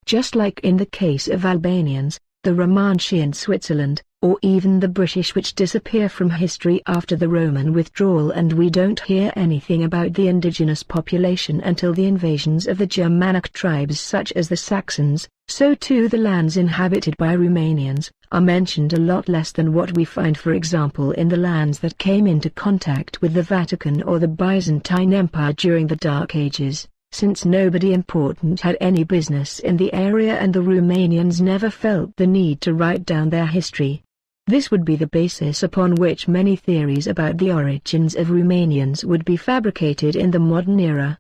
just like in the case of Albanians, the Romanci in Switzerland, or even the British, which disappear from history after the Roman withdrawal, and we don't hear anything about the indigenous population until the invasions of the Germanic tribes such as the Saxons. So too the lands inhabited by Romanians are mentioned a lot less than what we find, for example, in the lands that came into contact with the Vatican or the Byzantine Empire during the Dark Ages, since nobody important had any business in the area and the Romanians never felt the need to write down their history. This would be the basis upon which many theories about the origins of Romanians would be fabricated in the modern era.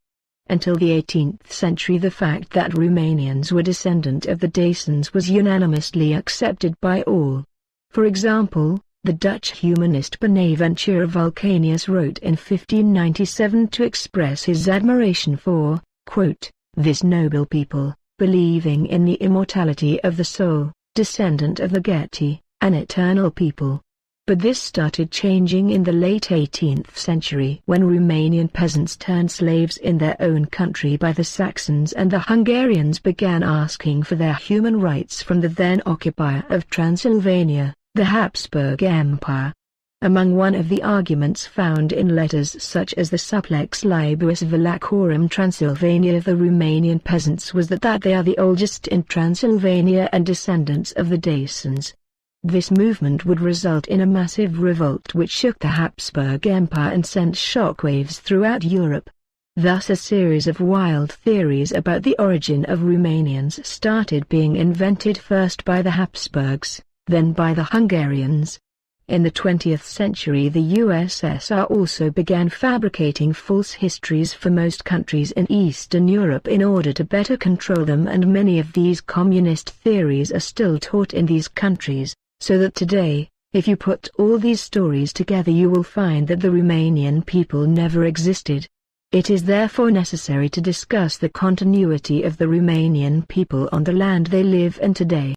Until the 18th century, the fact that Romanians were descendant of the Dacians was unanimously accepted by all. For example, the Dutch humanist Bonaventure Vulcanius wrote in 1597 to express his admiration for, quote, "this noble people, believing in the immortality of the soul, descendant of the Getae, an eternal people." But this started changing in the late 18th century when Romanian peasants turned slaves in their own country by the Saxons, and the Hungarians began asking for their human rights from the then occupier of Transylvania, the Habsburg Empire. Among one of the arguments found in letters such as the Supplex Libuis Valachorum Transylvania of the Romanian peasants was that they are the oldest in Transylvania and descendants of the Dacians. This movement would result in a massive revolt which shook the Habsburg Empire and sent shockwaves throughout Europe. Thus a series of wild theories about the origin of Romanians started being invented, first by the Habsburgs, then by the Hungarians. In the 20th century the USSR also began fabricating false histories for most countries in Eastern Europe in order to better control them, and many of these communist theories are still taught in these countries. So that today, if you put all these stories together, you will find that the Romanian people never existed. It is therefore necessary to discuss the continuity of the Romanian people on the land they live in today.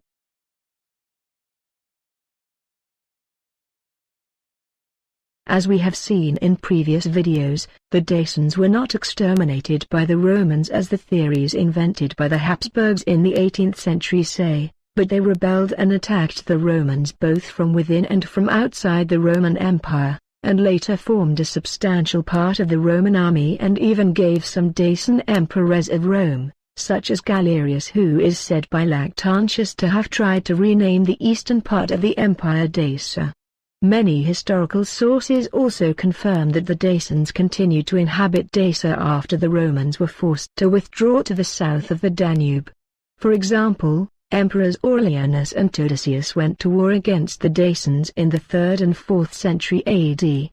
As we have seen in previous videos, the Dacians were not exterminated by the Romans as the theories invented by the Habsburgs in the 18th century say, but they rebelled and attacked the Romans both from within and from outside the Roman Empire, and later formed a substantial part of the Roman army and even gave some Dacian emperors of Rome, such as Galerius, who is said by Lactantius to have tried to rename the eastern part of the Empire Dacia. Many historical sources also confirm that the Dacians continued to inhabit Dacia after the Romans were forced to withdraw to the south of the Danube. For example, Emperors Aurelianus and Theodosius went to war against the Dacians in the 3rd and 4th century AD.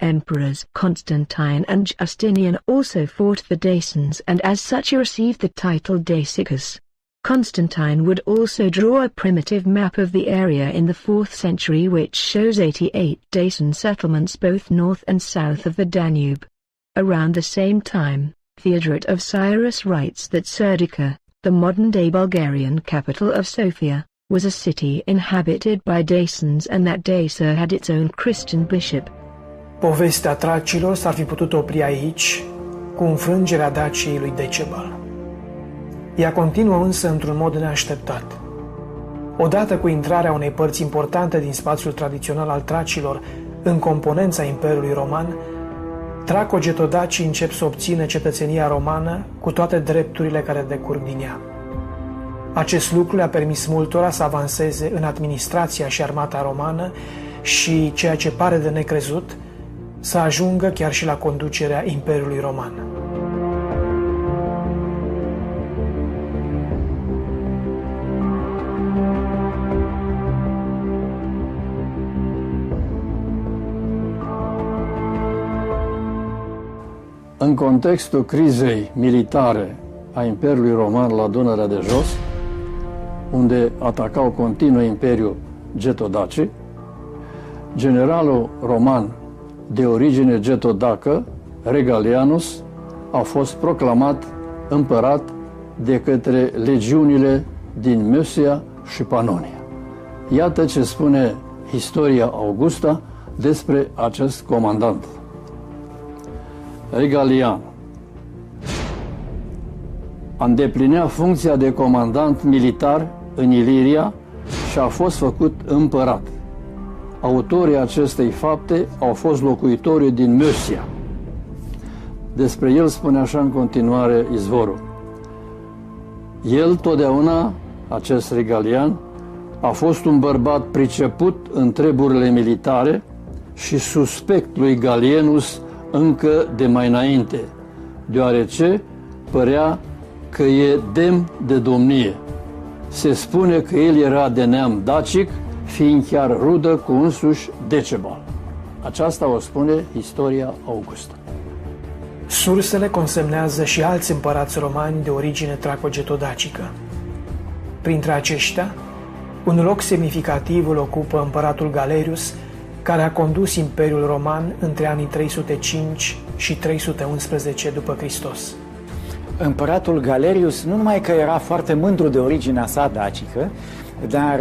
Emperors Constantine and Justinian also fought the Dacians, and as such received the title Daciacus. Constantine would also draw a primitive map of the area in the 4th century which shows 88 Dacian settlements both north and south of the Danube. Around the same time, Theodoret of Cyrus writes that Serdica, the modern-day Bulgarian capital of Sofia, was a city inhabited by Dacians and that Dacia had its own Christian bishop. Povestea tracilor s-ar fi putut opri aici, cu înfrângerea Daciei lui Decebal. Ea continuă însă într-un mod neașteptat. Odată cu intrarea unei părți importante din spațiul tradițional al tracilor în componența Imperiului Roman, traco-getodacii încep să obțină cetățenia romană cu toate drepturile care decurg din ea. Acest lucru le-a permis multora să avanseze în administrația și armata romană și, ceea ce pare de necrezut, să ajungă chiar și la conducerea Imperiului Roman. În contextul crizei militare a Imperiului Roman la Dunărea de Jos, unde atacau continuu Imperiul getodacii, generalul roman de origine getodacă, Regalianus, a fost proclamat împărat de către legiunile din Mösia și Panonia. Iată ce spune Istoria Augusta despre acest comandant. Regalian. îndeplinea funcția de comandant militar în Iliria și a fost făcut împărat. Autorii acestei fapte au fost locuitorii din Mösia. Despre el spune așa în continuare izvorul: el totdeauna, acest regalian, a fost un bărbat priceput în treburile militare și suspect lui Gallienus încă de mai înainte, deoarece părea că e demn de domnie. Se spune că el era de neam dacic, fiind chiar rudă cu însuși Decebal. Aceasta o spune Istoria Augustă. Sursele consemnează și alți împărați romani de origine traco-getodacică. Printre aceștia, un loc semnificativ îl ocupă împăratul Galerius, care a condus Imperiul Roman între anii 305 și 311 după Hristos. Împăratul Galerius nu numai că era foarte mândru de originea sa dacică, dar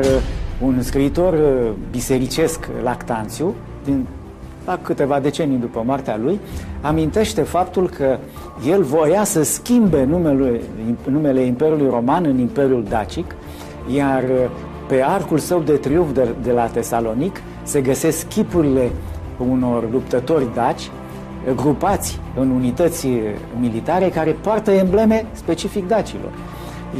un scriitor bisericesc, Lactanțiu, la câteva decenii după moartea lui, amintește faptul că el voia să schimbe numele Imperiului Roman în Imperiul Dacic, iar pe arcul său de triumf de la Tesalonic se găsesc chipurile unor luptători daci grupați în unități militare care poartă embleme specific dacilor.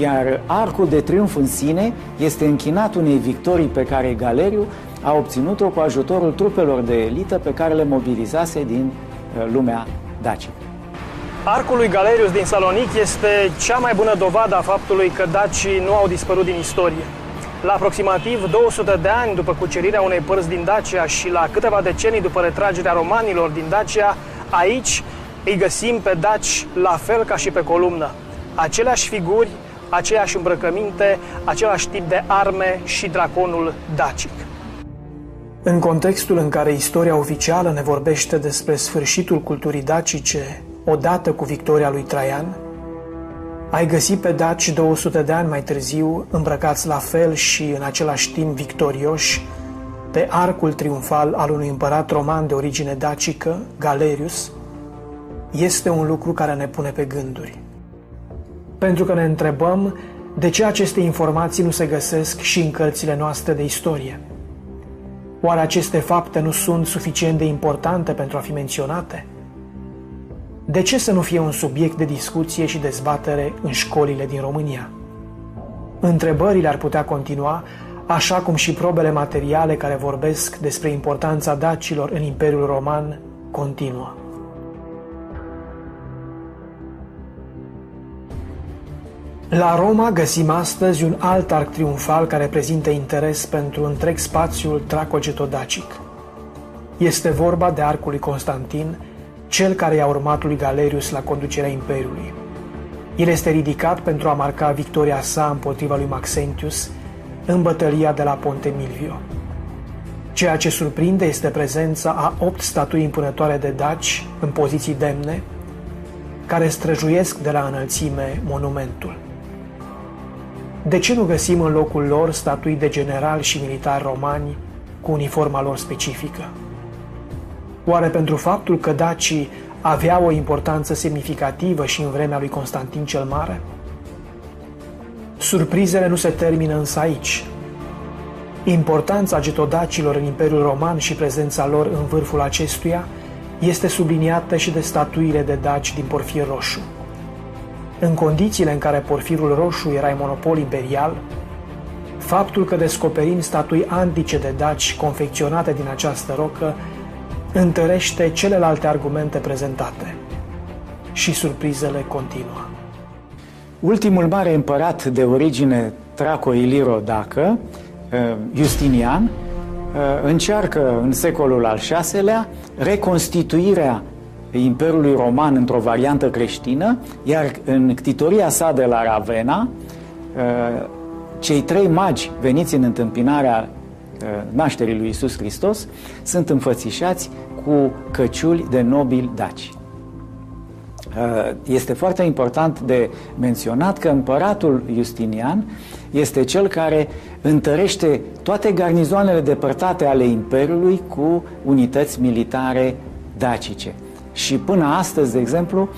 Iar arcul de triumf în sine este închinat unei victorii pe care Galeriu a obținut-o cu ajutorul trupelor de elită pe care le mobilizase din lumea dacică. Arcul lui Galerius din Salonic este cea mai bună dovadă a faptului că dacii nu au dispărut din istorie. La aproximativ 200 de ani după cucerirea unei părți din Dacia și la câteva decenii după retragerea romanilor din Dacia, aici îi găsim pe daci la fel ca și pe columnă. Aceleași figuri, aceeași îmbrăcăminte, același tip de arme și draconul dacic. În contextul în care istoria oficială ne vorbește despre sfârșitul culturii dacice odată cu victoria lui Traian, ai găsi pe daci 200 de ani mai târziu îmbrăcați la fel și în același timp victorioși pe arcul triumfal al unui împărat roman de origine dacică, Galerius, este un lucru care ne pune pe gânduri. Pentru că ne întrebăm de ce aceste informații nu se găsesc și în cărțile noastre de istorie. Oare aceste fapte nu sunt suficient de importante pentru a fi menționate? De ce să nu fie un subiect de discuție și dezbatere în școlile din România? Întrebările ar putea continua, așa cum și probele materiale care vorbesc despre importanța dacilor în Imperiul Roman continuă. La Roma găsim astăzi un alt arc triumfal care prezintă interes pentru întreg spațiul traco-getodacic. Este vorba de arcul lui Constantin, cel care i-a urmat lui Galerius la conducerea Imperiului. El este ridicat pentru a marca victoria sa împotriva lui Maxentius în bătălia de la Ponte Milvio. Ceea ce surprinde este prezența a 8 statui impunătoare de daci în poziții demne, care străjuiesc de la înălțime monumentul. De ce nu găsim în locul lor statui de generali și militari romani cu uniforma lor specifică? Oare pentru faptul că dacii aveau o importanță semnificativă și în vremea lui Constantin cel Mare? Surprizele nu se termină însă aici. Importanța getodacilor în Imperiul Roman și prezența lor în vârful acestuia este subliniată și de statuile de daci din porfir roșu. În condițiile în care porfirul roșu era monopol imperial, faptul că descoperim statui antice de daci confecționate din această rocă întărește celelalte argumente prezentate. Și surprizele continuă. Ultimul mare împărat de origine traco-iliro-dacă, Justinian, încearcă în secolul al VI-lea reconstituirea Imperiului Roman într-o variantă creștină, iar în ctitoria sa de la Ravenna, cei 3 magi veniți în întâmpinarea nașterii lui Iisus Hristos sunt înfățișați cu căciuli de nobili daci. Este foarte important de menționat că împăratul Justinian este cel care întărește toate garnizoanele depărtate ale Imperiului cu unități militare dacice. Și până astăzi, de exemplu,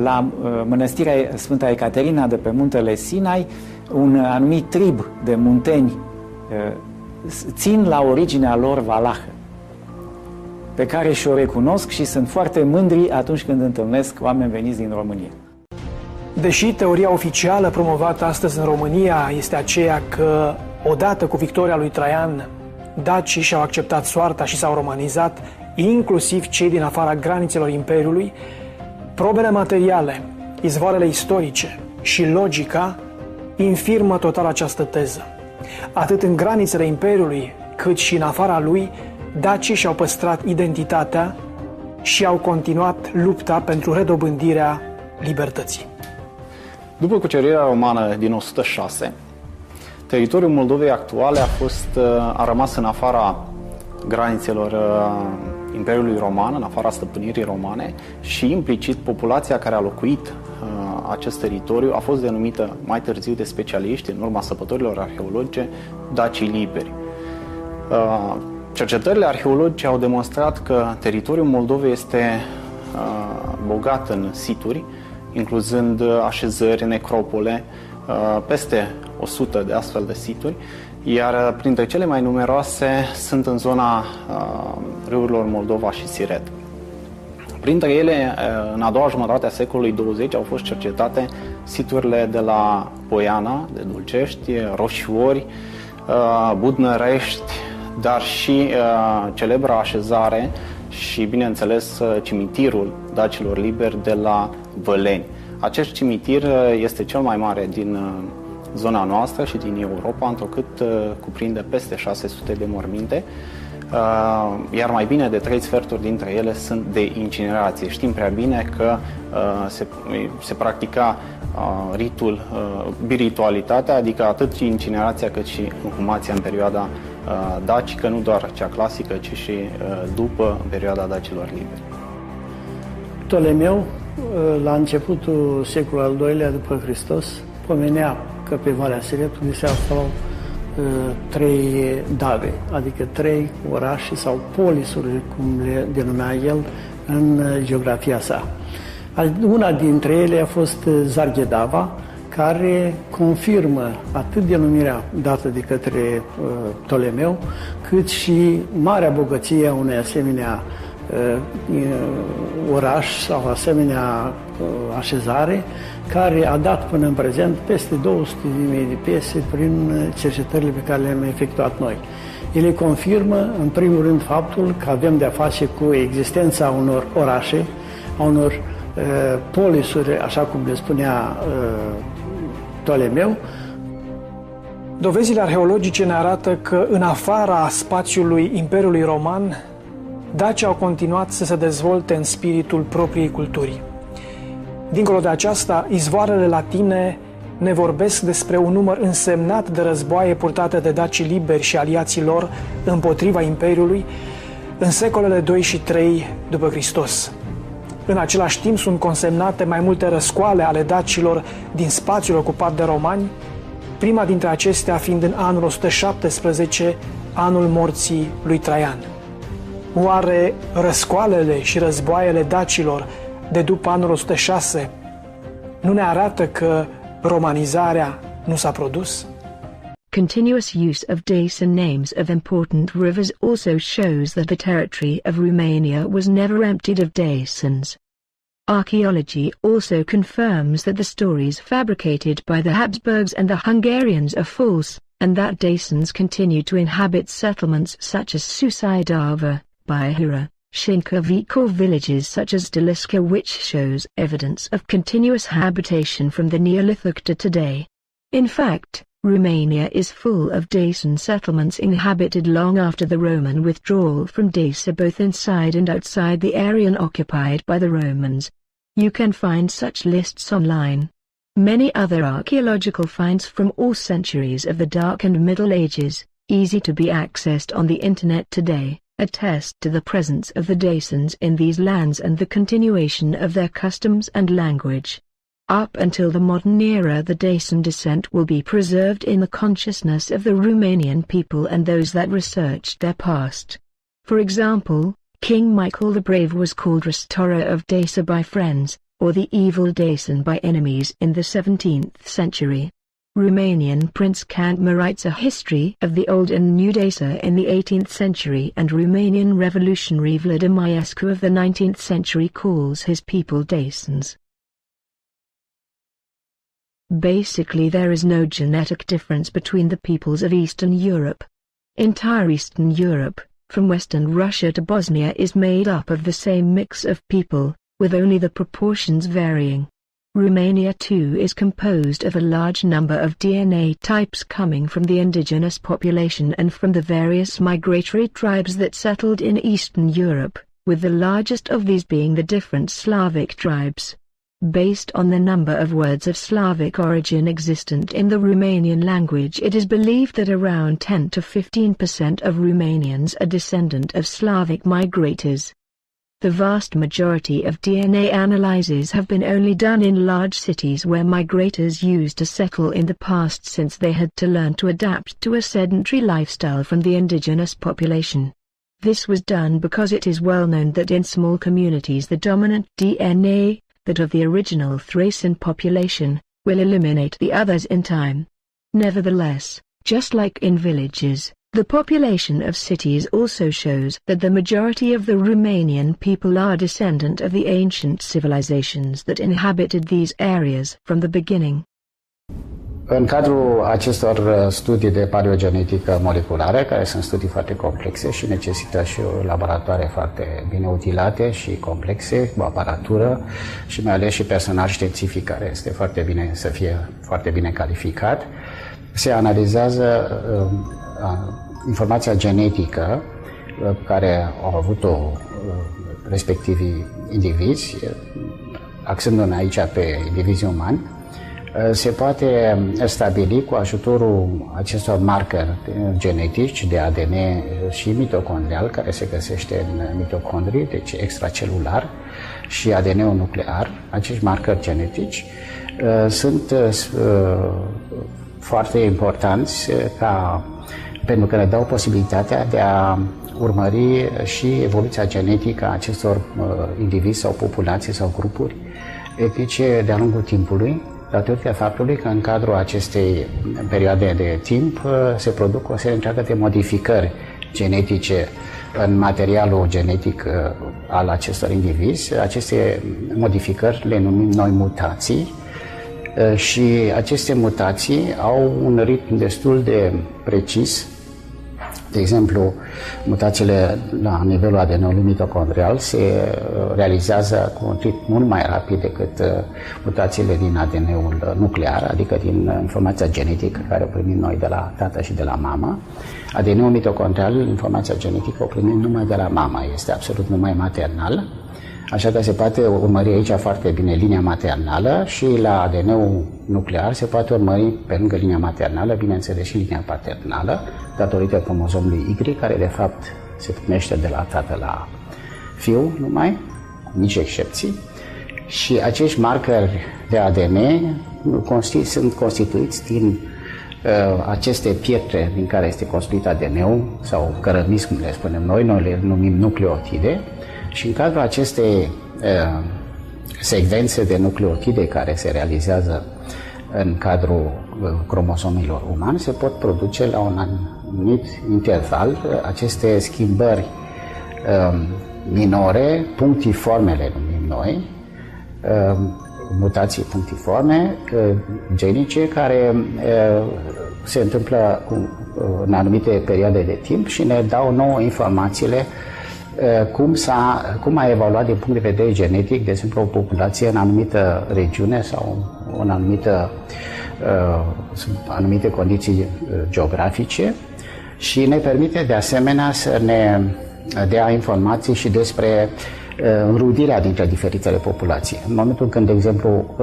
la mănăstirea Sfânta Ecaterina de pe muntele Sinai, un anumit trib de munteni țin la originea lor valahă, pe care și-o recunosc și sunt foarte mândri atunci când întâlnesc oameni veniți din România. Deși teoria oficială promovată astăzi în România este aceea că, odată cu victoria lui Traian, dacii și-au acceptat soarta și s-au romanizat, inclusiv cei din afara granițelor Imperiului, probele materiale, izvoarele istorice și logica infirmă total această teză. Atât în granițele Imperiului, cât și în afara lui, dacii și-au păstrat identitatea și au continuat lupta pentru redobândirea libertății. După cucerirea romană din 106, teritoriul Moldovei actuale a rămas în afara granițelor Imperiului Roman, în afara stăpânirii romane, și implicit populația care a locuit acest teritoriu a fost denumită mai târziu de specialiști, în urma săpătorilor arheologice, dacii liberi. Cercetările arheologice au demonstrat că teritoriul Moldovei este bogat în situri, incluzând așezări, necropole, peste 100 de astfel de situri, iar printre cele mai numeroase sunt în zona râurilor Moldova și Siret. Printre ele, în a doua jumătate a secolului 20 au fost cercetate siturile de la Poiana, de Dulcești, Roșiori, Budnărești, dar și celebra așezare și, bineînțeles, cimitirul dacilor liberi de la Văleni. Acest cimitir este cel mai mare din zona noastră și din Europa, întrucât cuprinde peste 600 de morminte, iar mai bine de 3/4 dintre ele sunt de incinerație. Știm prea bine că se practica ritul, biritualitatea, adică atât incinerația cât și inhumația în perioada dacică, nu doar cea clasică, ci și după perioada dacilor liberi. Ptolemeu, la începutul secolului al II-lea după Hristos, pomenea că pe Valea Siretului se aflau 3 dave, adică 3 orașe sau polisuri, cum le denumea el în geografia sa. Una dintre ele a fost Zarghedava, care confirmă atât denumirea dată de către Ptolemeu, cât și marea bogăție a unei asemenea oraș sau asemenea așezare, care a dat până în prezent peste 200.000 de piese prin cercetările pe care le-am efectuat noi. Ele confirmă, în primul rând, faptul că avem de-a face cu existența unor orașe, a unor polisuri, așa cum le spunea Ptolemeu. Dovezile arheologice ne arată că în afara spațiului Imperiului Roman, dacii au continuat să se dezvolte în spiritul propriei culturi. Dincolo de aceasta, izvoarele latine ne vorbesc despre un număr însemnat de războaie purtate de dacii liberi și aliații lor împotriva Imperiului în secolele 2 și 3 după Hristos. În același timp sunt consemnate mai multe răscoale ale dacilor din spațiul ocupat de romani, prima dintre acestea fiind în anul 117, anul morții lui Traian. Oare răscoalele și războaiele dacilor de după anul 106 nu ne arată că romanizarea nu s-a produs? Continuous use of Dacian names of important rivers also shows that the territory of Romania was never emptied of Dacians. Archaeology also confirms that the stories fabricated by the Habsburgs and the Hungarians are false, and that Dacians continue to inhabit settlements such as Sucidava, Baihura, Shinkovic, or villages such as Deliska, which shows evidence of continuous habitation from the Neolithic to today. In fact, Romania is full of Dacian settlements inhabited long after the Roman withdrawal from Dacia, both inside and outside the area occupied by the Romans. You can find such lists online. Many other archaeological finds from all centuries of the Dark and Middle Ages, easy to be accessed on the Internet today, attest to the presence of the Dacians in these lands and the continuation of their customs and language. Up until the modern era, the Dacian descent will be preserved in the consciousness of the Romanian people and those that researched their past. For example, King Michael the Brave was called Restorer of Dacia by friends, or the evil Dacian by enemies in the 17th century. Romanian Prince Cantma writes a history of the Old and New Dacia in the 18th century, and Romanian revolutionary Vladimirescu of the 19th century calls his people Dacians. Basically, there is no genetic difference between the peoples of Eastern Europe. Entire Eastern Europe, from Western Russia to Bosnia, is made up of the same mix of people, with only the proportions varying. Romania too is composed of a large number of DNA types coming from the indigenous population and from the various migratory tribes that settled in Eastern Europe, with the largest of these being the different Slavic tribes. Based on the number of words of Slavic origin existent in the Romanian language, it is believed that around 10 to 15% of Romanians are descendant of Slavic migrators. The vast majority of DNA analyses have been only done in large cities where migrators used to settle in the past, since they had to learn to adapt to a sedentary lifestyle from the indigenous population. This was done because it is well known that in small communities the dominant DNA, that of the original Thracian population, will eliminate the others in time. Nevertheless, just like in villages, the population of cities also shows that the majority of the Romanian people are descendant of the ancient civilizations that inhabited these areas from the beginning. În cadrul acestor studii de paleogenetică moleculară, care sunt studii foarte complexe și necesită și laboratoare foarte bine utilate și complexe, cu aparatură și mai ales și personal științific care este foarte bine, să fie foarte bine calificat, se analizează informația genetică care au avut-o respectivii indivizi, axându-ne aici pe indivizii umani. Se poate stabili cu ajutorul acestor marcări genetici de ADN și mitocondrial, care se găsește în mitocondrii, deci extracelular, și ADN-ul nuclear. Acești marcări genetici sunt foarte importanți pentru că ne dau posibilitatea de a urmări și evoluția genetică a acestor indivizi sau populații sau grupuri etnice de-a lungul timpului, datorită faptului că în cadrul acestei perioade de timp se produc o serie întreagă de modificări genetice în materialul genetic al acestor indivizi. Aceste modificări le numim noi mutații și aceste mutații au un ritm destul de precis. De exemplu, mutațiile la nivelul ADN-ului mitocondrial se realizează cu un ritm mult mai rapid decât mutațiile din ADN-ul nuclear, adică din informația genetică care o primim noi de la tată și de la mamă. ADN-ul mitocondrial, informația genetică o primim numai de la mama, este absolut numai maternal. Așa că se poate urmări aici foarte bine linia maternală și la ADN-ul nuclear se poate urmări pe lângă linia maternală, bineînțeles, și linia paternală, datorită cromozomului Y, care de fapt se primește de la tată la fiu numai, cu mici excepții. Și acești marcări de ADN sunt constituiți din aceste pietre din care este construit ADN-ul, sau cărămizi, cum le spunem noi le numim nucleotide. Și în cadrul acestei secvențe de nucleotide care se realizează în cadrul cromosomilor umani, se pot produce la un anumit interval aceste schimbări minore, punctiforme le numim noi, mutații punctiforme genice care se întâmplă în anumite perioade de timp și ne dau nouă informațiile cum a evoluat din punct de vedere genetic, de exemplu, o populație în anumită regiune sau în anumite condiții geografice și ne permite de asemenea să ne dea informații și despre înrudirea dintre diferitele populații. În momentul când, de exemplu,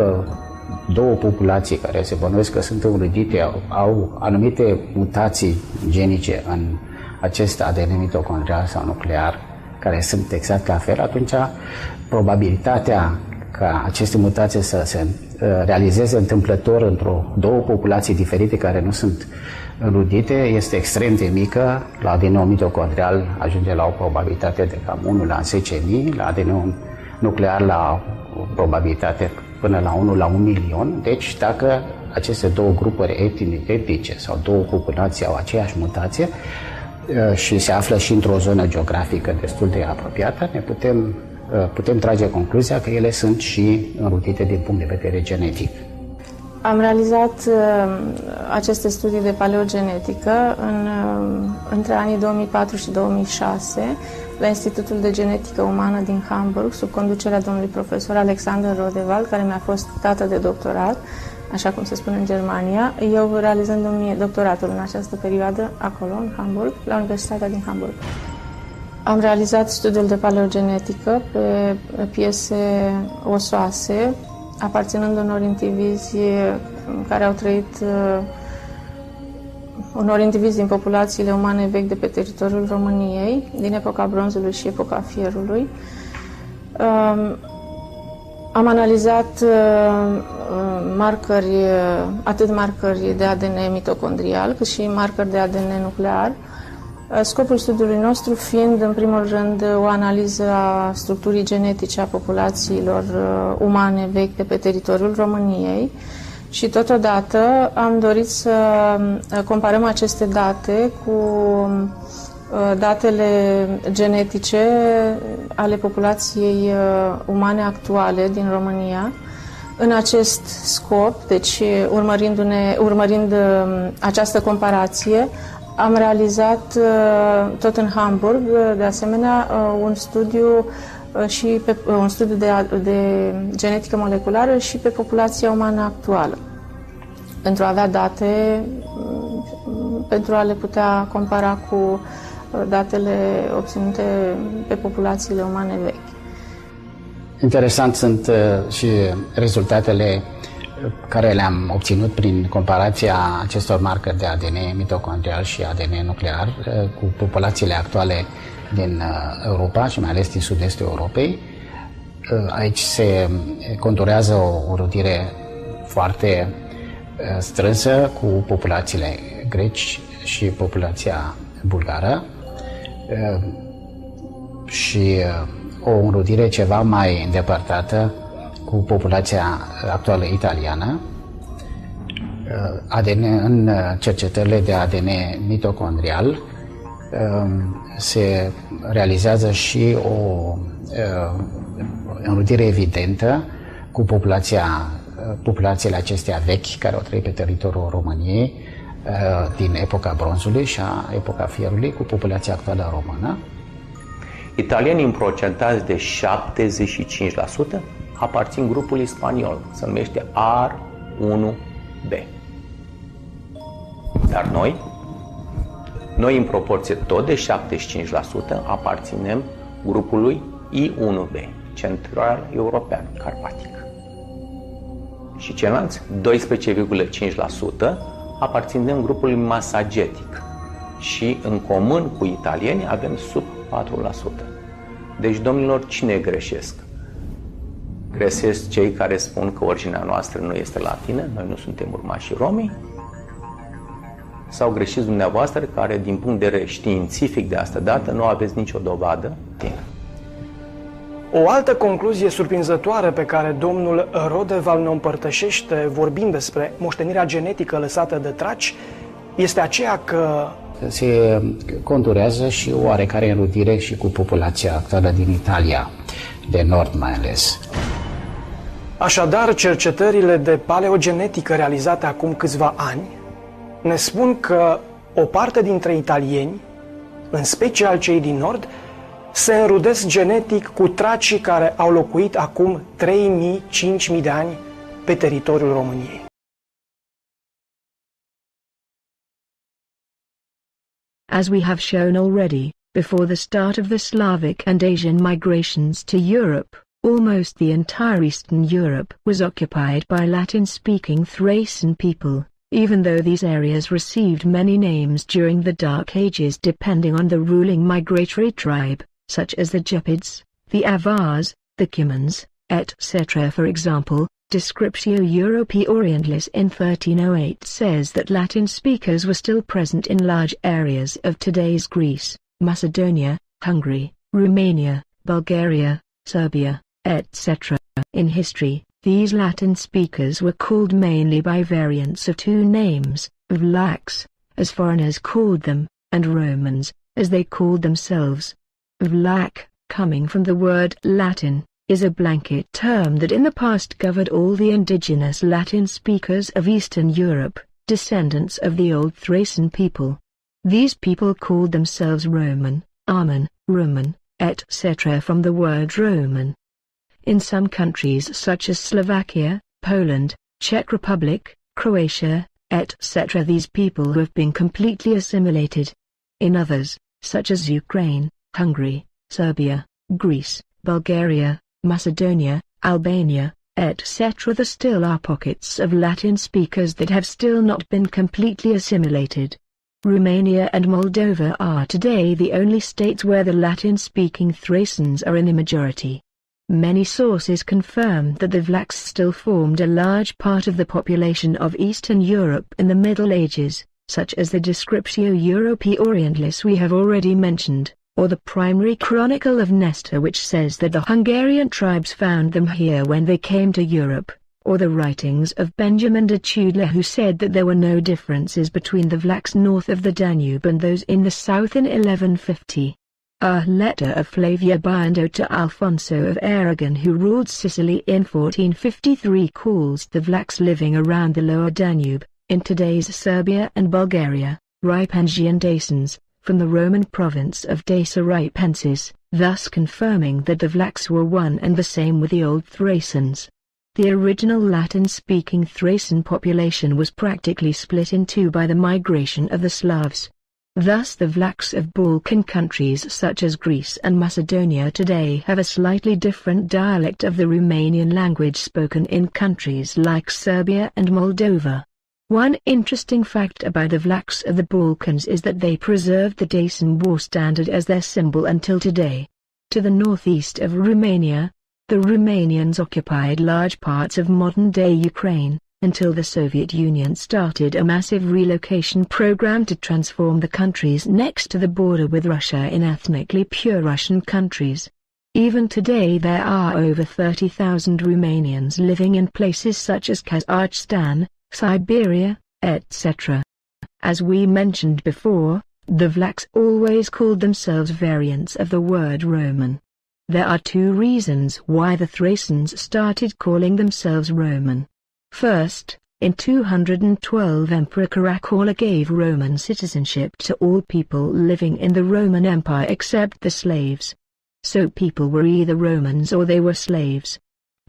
două populații care se bănuiesc că sunt înrudite au anumite mutații genice în acest ADN mitocondrial sau nuclear, care sunt exact la fel, atunci probabilitatea ca aceste mutații să se realizeze întâmplător două populații diferite care nu sunt înrudite este extrem de mică. La adeneul mitocondrial ajunge la o probabilitate de cam 1 la 10.000, la adeneul nuclear la o probabilitate până la 1 la 1 milion. Deci dacă aceste două grupuri etnice sau două populații au aceeași mutație și se află și într-o zonă geografică destul de apropiată, ne putem trage concluzia că ele sunt și înrudite din punct de vedere genetic. Am realizat aceste studii de paleogenetică între anii 2004 și 2006 la Institutul de Genetică Umană din Hamburg, sub conducerea domnului profesor Alexander Rodeval, care mi-a fost tată de doctorat, așa cum se spune în Germania, eu realizându-mi doctoratul în această perioadă acolo, în Hamburg, la Universitatea din Hamburg. Am realizat studiul de paleogenetică pe piese osoase, aparținând unor indivizi care au trăit, unor indivizi din populațiile umane vechi de pe teritoriul României, din epoca bronzului și epoca fierului. Am analizat atât marcări de ADN mitocondrial, cât și marcări de ADN nuclear. Scopul studiului nostru fiind, în primul rând, o analiză a structurii genetice a populațiilor umane vechi de pe teritoriul României și, totodată, am dorit să comparăm aceste date cu datele genetice ale populației umane actuale din România. În acest scop, deci urmărind această comparație, am realizat tot în Hamburg, de asemenea, un studiu de genetică moleculară și pe populația umană actuală, pentru a avea date, pentru a le putea compara cu datele obținute pe populațiile umane vechi. Interesant sunt și rezultatele care le-am obținut prin comparația acestor marcări de ADN mitocondrial și ADN nuclear cu populațiile actuale din Europa și mai ales din sud-estul Europei. Aici se conturează o înrudire foarte strânsă cu populațiile greci și populația bulgară și o înrudire ceva mai îndepărtată cu populația actuală italiană. În cercetările de ADN mitocondrial se realizează și o înrudire evidentă cu populațiile acestea vechi care au trăit pe teritoriul României din epoca bronzului și a epoca fierului cu populația actuală română. Italienii în procentaj de 75% aparțin grupului spaniol, se numește R1B. Dar noi în proporție tot de 75% aparținem grupului I1B, central european, carpatic. Și ceilalți 12,5% aparținem grupului masagetic și în comun cu italienii avem sub 4%. Deci, domnilor, cine greșesc? Greșesc cei care spun că originea noastră nu este latină, noi nu suntem urmașii Romii? Sau greșiți dumneavoastră care, din punct de vedere științific de asta dată, nu aveți nicio dovadă? O altă concluzie surprinzătoare pe care domnul Rodeval ne împărtășește vorbind despre moștenirea genetică lăsată de traci este aceea că se conturează și o oarecare înrudire și cu populația actuală din Italia, de nord mai ales. Așadar, cercetările de paleogenetică realizate acum câțiva ani ne spun că o parte dintre italieni, în special cei din nord, se înrudesc genetic cu tracii care au locuit acum 3.000-5.000 de ani pe teritoriul României. As we have shown already, before the start of the Slavic and Asian migrations to Europe, almost the entire Eastern Europe was occupied by Latin-speaking Thracian people, even though these areas received many names during the Dark Ages depending on the ruling migratory tribe, such as the Gepids, the Avars, the Cumans, etc. For example, Descriptio Europae Orientalis in 1308 says that Latin speakers were still present in large areas of today's Greece, Macedonia, Hungary, Romania, Bulgaria, Serbia, etc. In history, these Latin speakers were called mainly by variants of two names, Vlachs, as foreigners called them, and Romans, as they called themselves. Vlach, coming from the word Latin, is a blanket term that in the past covered all the indigenous Latin speakers of Eastern Europe, descendants of the old Thracian people. These people called themselves Roman, Arman, Roman, etc. from the word Roman. In some countries such as Slovakia, Poland, Czech Republic, Croatia, etc. these people have been completely assimilated. In others, such as Ukraine, Hungary, Serbia, Greece, Bulgaria, Macedonia, Albania, etc. there still are pockets of Latin speakers that have still not been completely assimilated. Romania and Moldova are today the only states where the Latin-speaking Thracians are in the majority. Many sources confirm that the Vlachs still formed a large part of the population of Eastern Europe in the Middle Ages, such as the Descriptio Europae Orientalis we have already mentioned, or the primary chronicle of Nestor which says that the Hungarian tribes found them here when they came to Europe, or the writings of Benjamin de Tudela who said that there were no differences between the Vlachs north of the Danube and those in the south in 1150. A letter of Flavia Bindo to Alfonso of Aragon who ruled Sicily in 1453 calls the Vlachs living around the lower Danube, in today's Serbia and Bulgaria, Ripensian Dacians, from the Roman province of Dacia Ripensis, thus confirming that the Vlachs were one and the same with the old Thracians. The original Latin-speaking Thracian population was practically split in two by the migration of the Slavs. Thus the Vlachs of Balkan countries such as Greece and Macedonia today have a slightly different dialect of the Romanian language spoken in countries like Serbia and Moldova. One interesting fact about the Vlachs of the Balkans is that they preserved the Dacian war standard as their symbol until today. To the northeast of Romania, the Romanians occupied large parts of modern-day Ukraine, until the Soviet Union started a massive relocation program to transform the countries next to the border with Russia in ethnically pure Russian countries. Even today there are over 30,000 Romanians living in places such as Kazakhstan, Siberia, etc. As we mentioned before, the Vlachs always called themselves variants of the word Roman. There are two reasons why the Thracians started calling themselves Roman. First, in 212 Emperor Caracalla gave Roman citizenship to all people living in the Roman Empire except the slaves. So people were either Romans or they were slaves.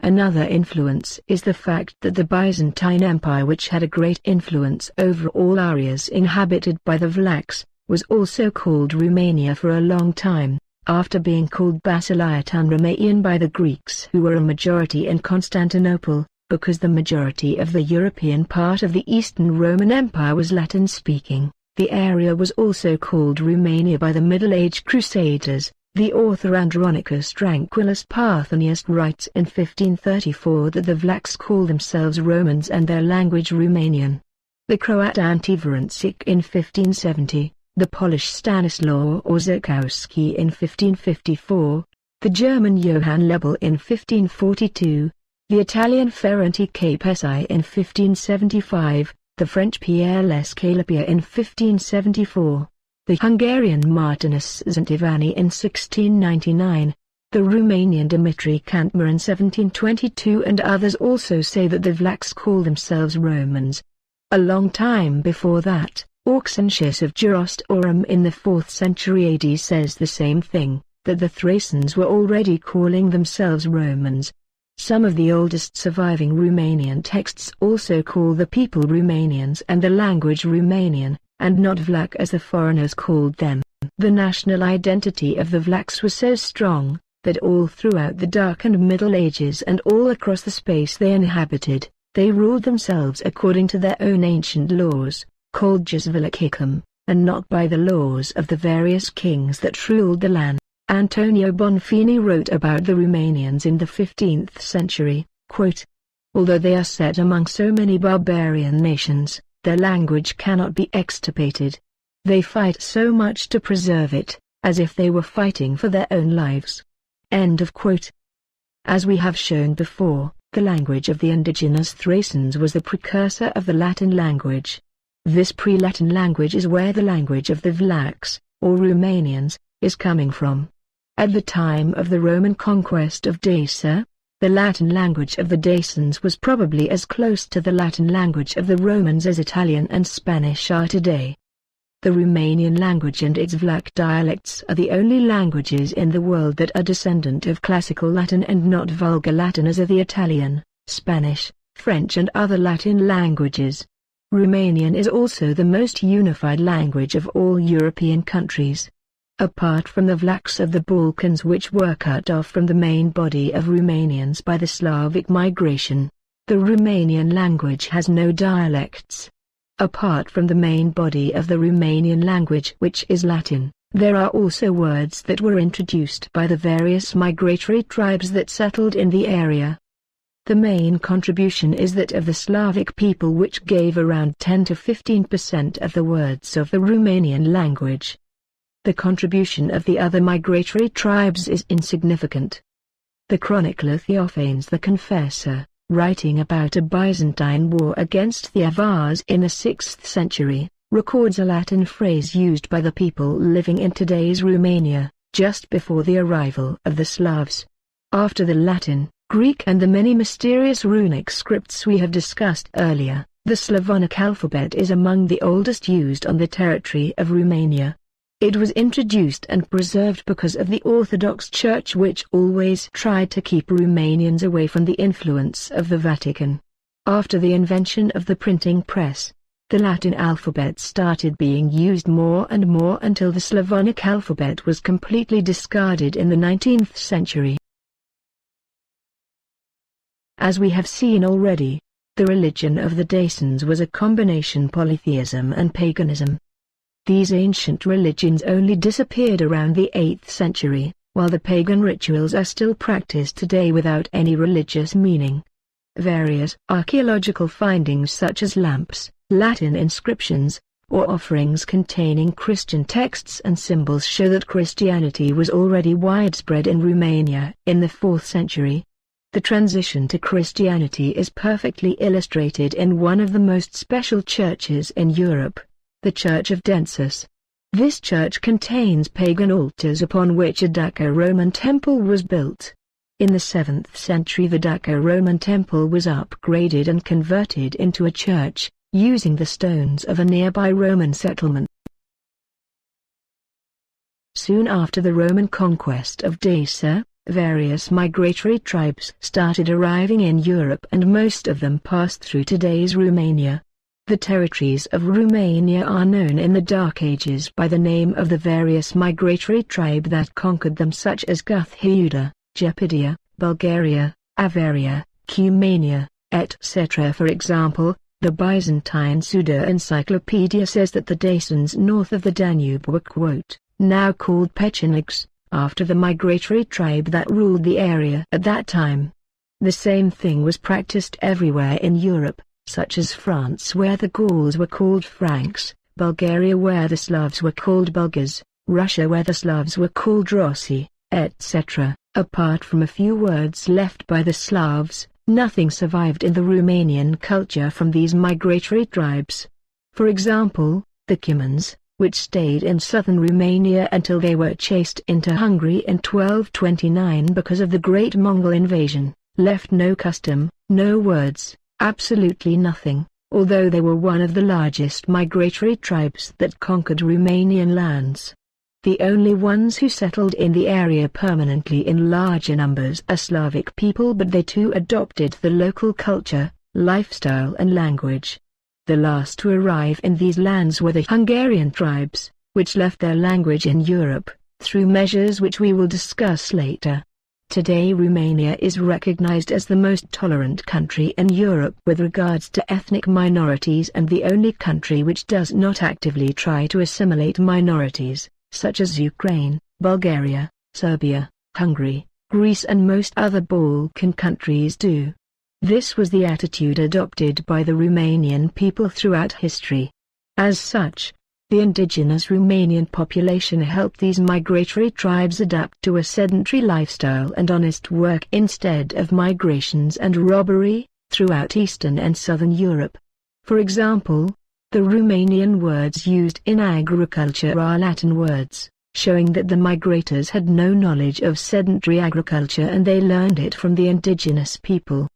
Another influence is the fact that the Byzantine Empire, which had a great influence over all areas inhabited by the Vlachs, was also called Romania for a long time, after being called Basileia Romanian by the Greeks who were a majority in Constantinople, because the majority of the European part of the Eastern Roman Empire was Latin-speaking. The area was also called Romania by the Middle Age Crusaders. The author Andronicus Tranquillus Parthenius writes in 1534 that the Vlachs call themselves Romans and their language Romanian. The Croat Antiverancic in 1570, the Polish Stanislaw Orzechowski in 1554, the German Johann Lebel in 1542, the Italian Ferranti Capesi in 1575, the French Pierre Lescalapia in 1574. The Hungarian Martinus Zantivani in 1699, the Romanian Dimitri Cantmar in 1722 and others also say that the Vlachs call themselves Romans. A long time before that, Auxentius of Gerostorum in the 4th century AD says the same thing, that the Thracians were already calling themselves Romans. Some of the oldest surviving Romanian texts also call the people Romanians and the language Romanian, and not Vlach as the foreigners called them. The national identity of the Vlachs was so strong, that all throughout the Dark and Middle Ages and all across the space they inhabited, they ruled themselves according to their own ancient laws, called jus Vlachicum, and not by the laws of the various kings that ruled the land. Antonio Bonfini wrote about the Romanians in the 15th century, quote, "Although they are set among so many barbarian nations, their language cannot be extirpated. They fight so much to preserve it, as if they were fighting for their own lives." End of quote. As we have shown before, the language of the indigenous Thracians was the precursor of the Latin language. This pre-Latin language is where the language of the Vlachs, or Romanians, is coming from. At the time of the Roman conquest of Dacia, the Latin language of the Dacians was probably as close to the Latin language of the Romans as Italian and Spanish are today. The Romanian language and its Vlach dialects are the only languages in the world that are descendant of classical Latin and not vulgar Latin as are the Italian, Spanish, French and other Latin languages. Romanian is also the most unified language of all European countries. Apart from the Vlachs of the Balkans which were cut off from the main body of Romanians by the Slavic migration, the Romanian language has no dialects. Apart from the main body of the Romanian language which is Latin, there are also words that were introduced by the various migratory tribes that settled in the area. The main contribution is that of the Slavic people which gave around 10 to 15% of the words of the Romanian language. The contribution of the other migratory tribes is insignificant. The chronicler Theophanes the Confessor, writing about a Byzantine war against the Avars in the 6th century, records a Latin phrase used by the people living in today's Romania, just before the arrival of the Slavs. After the Latin, Greek and the many mysterious runic scripts we have discussed earlier, the Slavonic alphabet is among the oldest used on the territory of Romania. It was introduced and preserved because of the Orthodox Church which always tried to keep Romanians away from the influence of the Vatican. After the invention of the printing press, the Latin alphabet started being used more and more until the Slavonic alphabet was completely discarded in the 19th century. As we have seen already, the religion of the Dacians was a combination polytheism and paganism. These ancient religions only disappeared around the 8th century, while the pagan rituals are still practiced today without any religious meaning. Various archaeological findings such as lamps, Latin inscriptions, or offerings containing Christian texts and symbols show that Christianity was already widespread in Romania in the 4th century. The transition to Christianity is perfectly illustrated in one of the most special churches in Europe, the Church of Densus. This church contains pagan altars upon which a Daco-Roman temple was built. In the 7th century the Daco-Roman temple was upgraded and converted into a church, using the stones of a nearby Roman settlement. Soon after the Roman conquest of Dacia, various migratory tribes started arriving in Europe and most of them passed through today's Romania. The territories of Romania are known in the Dark Ages by the name of the various migratory tribe that conquered them such as Guth-Heuda, Gepidia, Bulgaria, Avaria, Cumania, etc. For example, the Byzantine Pseudo-Encyclopedia says that the Dacians north of the Danube were quote, now called Pechenegs, after the migratory tribe that ruled the area at that time. The same thing was practiced everywhere in Europe, such as France where the Gauls were called Franks, Bulgaria where the Slavs were called Bulgars, Russia where the Slavs were called Rossi, etc. Apart from a few words left by the Slavs, nothing survived in the Romanian culture from these migratory tribes. For example, the Cumans, which stayed in southern Romania until they were chased into Hungary in 1229 because of the Great Mongol invasion, left no custom, no words, absolutely nothing, although they were one of the largest migratory tribes that conquered Romanian lands. The only ones who settled in the area permanently in larger numbers are Slavic people, but they too adopted the local culture, lifestyle and language. The last to arrive in these lands were the Hungarian tribes, which left their language in Europe, through measures which we will discuss later. Today Romania is recognized as the most tolerant country in Europe with regards to ethnic minorities and the only country which does not actively try to assimilate minorities, such as Ukraine, Bulgaria, Serbia, Hungary, Greece and most other Balkan countries do. This was the attitude adopted by the Romanian people throughout history. As such, the indigenous Romanian population helped these migratory tribes adapt to a sedentary lifestyle and honest work instead of migrations and robbery, throughout Eastern and Southern Europe. For example, the Romanian words used in agriculture are Latin words, showing that the migrators had no knowledge of sedentary agriculture and they learned it from the indigenous people.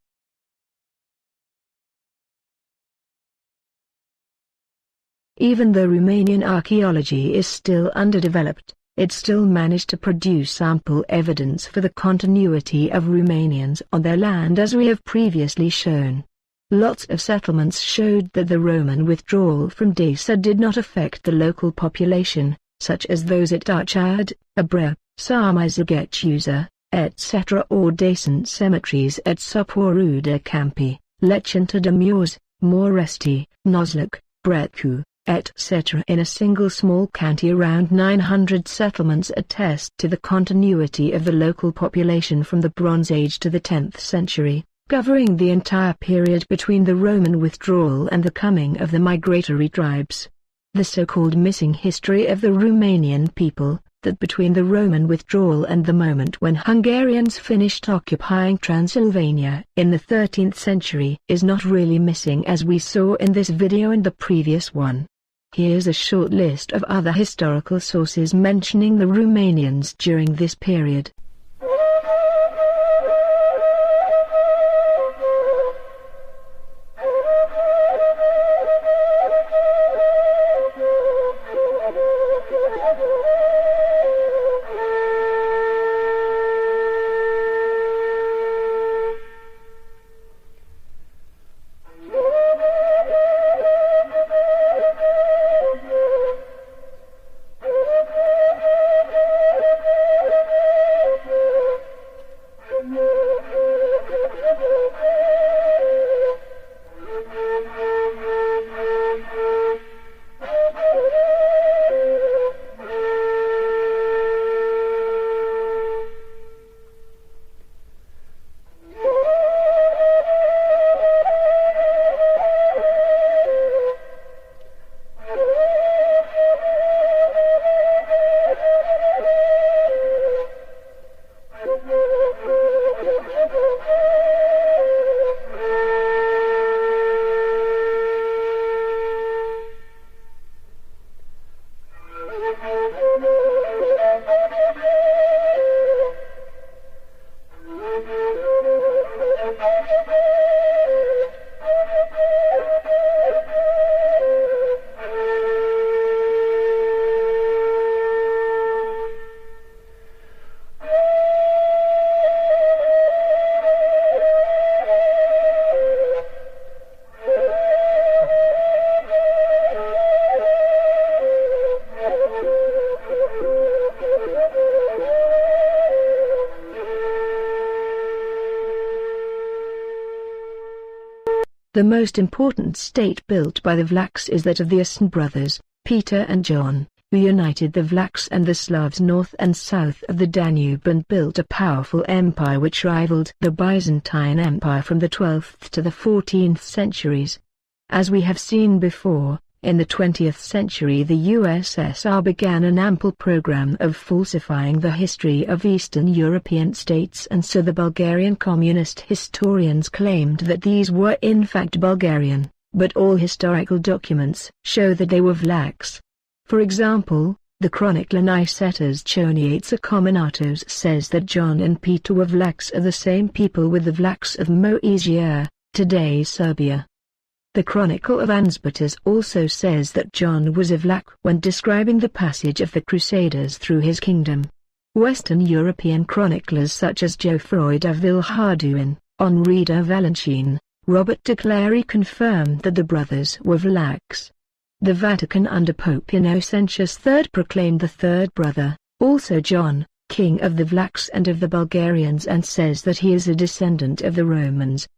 Even though Romanian archaeology is still underdeveloped, it still managed to produce ample evidence for the continuity of Romanians on their land as we have previously shown. Lots of settlements showed that the Roman withdrawal from Dacia did not affect the local population, such as those at Archad, Abrea, Samizagetuza, etc. or Dacian cemeteries at Soporuda Campi, Lecinta de Mures, Moresti, Nozluk, Brecu, etc. In a single small county. Around 900 settlements attest to the continuity of the local population from the Bronze Age to the 10th century, covering the entire period between the Roman withdrawal and the coming of the migratory tribes. The so-called missing history of the Romanian people, that between the Roman withdrawal and the moment when Hungarians finished occupying Transylvania in the 13th century, is not really missing as we saw in this video and the previous one. Here's a short list of other historical sources mentioning the Romanians during this period. The most important state built by the Vlachs is that of the Asen brothers, Peter and John, who united the Vlachs and the Slavs north and south of the Danube and built a powerful empire which rivaled the Byzantine Empire from the 12th to the 14th centuries. As we have seen before, in the 20th century the USSR began an ample program of falsifying the history of Eastern European states, and so the Bulgarian communist historians claimed that these were in fact Bulgarian, but all historical documents show that they were Vlachs. For example, the chronicler Nicetas Choniates Comminatos says that John and Peter were Vlachs of the same people with the Vlachs of Moesia, today's Serbia. The Chronicle of Ansbatas also says that John was a Vlach when describing the passage of the Crusaders through his kingdom. Western European chroniclers such as Geoffroy de Villehardouin, Henri de Valenciennes, Robert de Clary confirmed that the brothers were Vlachs. The Vatican under Pope Innocentius III proclaimed the third brother, also John, king of the Vlachs and of the Bulgarians, and says that he is a descendant of the Romans.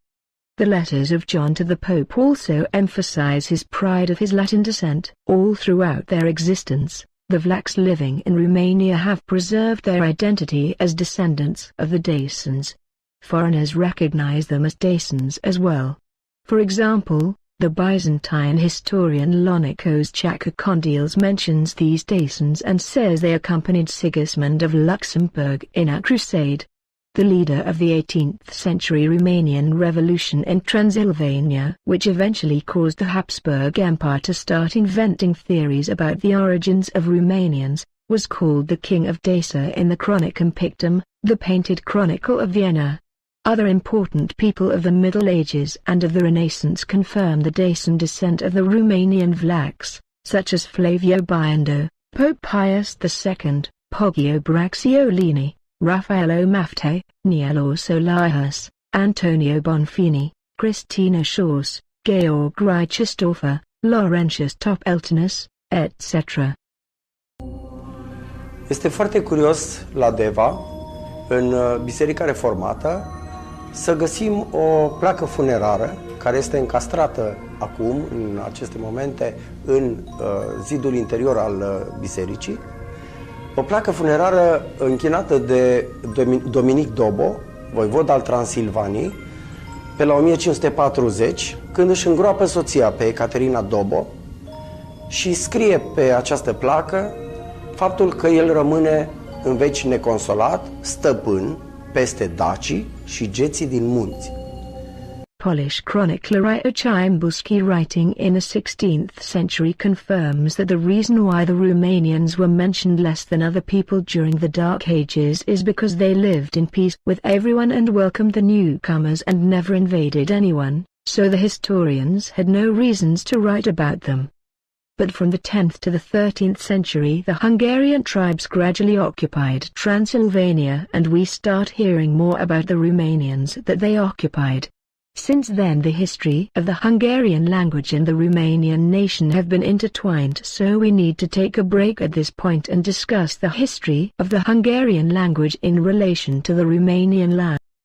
The letters of John to the Pope also emphasize his pride of his Latin descent. All throughout their existence, the Vlachs living in Romania have preserved their identity as descendants of the Dacians. Foreigners recognize them as Dacians as well. For example, the Byzantine historian Lonikos Chakokondiles mentions these Dacians and says they accompanied Sigismund of Luxembourg in a crusade. The leader of the 18th century Romanian Revolution in Transylvania, which eventually caused the Habsburg Empire to start inventing theories about the origins of Romanians, was called the King of Dacia in the Chronicon Pictum, the painted chronicle of Vienna. Other important people of the Middle Ages and of the Renaissance confirm the Dacian descent of the Romanian Vlachs, such as Flavio Biondo, Pope Pius II, Poggio Bracciolini, Raffaello Maffei, Nielo Solahus, Antonio Bonfini, Cristina Schaus, Georg Reichstorfer, Laurentius Topeltinus, etc. Este foarte curios la Deva, în Biserica Reformată, să găsim o placă funerară care este încastrată acum, în aceste momente, în zidul interior al bisericii. O placă funerară închinată de Dominic Dobo, voivod al Transilvaniei, pe la 1540, când își îngroapă soția pe Ecaterina Dobo și scrie pe această placă faptul că el rămâne în veci neconsolat, stăpân peste dacii și geții din munți. Polish chronicler Iocimbuski, writing in the 16th century, confirms that the reason why the Romanians were mentioned less than other people during the Dark Ages is because they lived in peace with everyone and welcomed the newcomers and never invaded anyone, so the historians had no reasons to write about them. But from the 10th to the 13th century the Hungarian tribes gradually occupied Transylvania, and we start hearing more about the Romanians that they occupied. Since then the history of the Hungarian language and the Romanian nation have been intertwined, so we need to take a break at this point and discuss the history of the Hungarian language in relation to the Romanian language.